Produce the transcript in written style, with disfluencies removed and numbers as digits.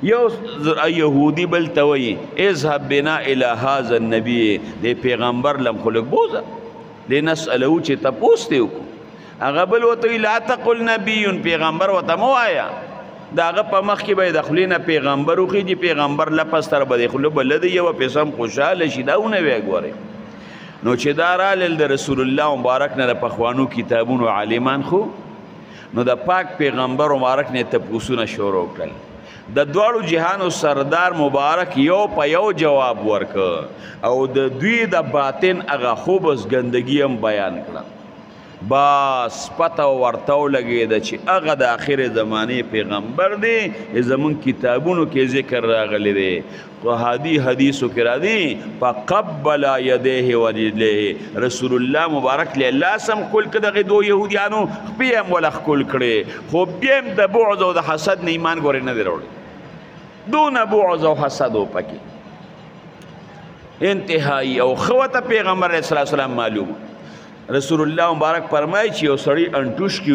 یو یهودی بل ته وایي اذهب بنا الی هذا النبی د پیغمبر لم خلق بوزه لنسأله چې تپوس دی وکړو هغه بل ورته وایي لا تقل نبی پیغمبر ورته مه وایه د هغه په مخ کې به یې د خولې نه پیغمبر وخېږي پیغمبر لپس تر به د خوله بله دی یوه پیسه هم خوشحاله شي دا ونه وی ګورئ نو چې دا رالل د رسول الله مبارک نه د پخوانو کتابونو عالمان خو نو د پاک پیغمبر مبارک نه تپوسونه شروع کړل د دواړو جهانو سردار مبارک یو په یو جواب ورکړ او د دوی د باطن هغه خوبس ګندګي هم بیان کړه بس پته ورته ولګېده چې هغه د آخر زمانې پیغمبر دی زمون کتابونو کې ذکر راغلی دی حدیثو کې راځي فقبل یدیه ورجلیه رسول الله مبارک له لاس هم ښکل کړه دغې دو یهودیانو خپې هم وله ښکل کړې خو بیا هم د بعد او د حسد نه ایمان ګورې نه دی راوړی دونه بعد او حسد و پکې انتهایی او ښه ورته پیغمبر علیه السلام معلوم رسول الله مبارک فرمایي چې یو سړی انټوش کي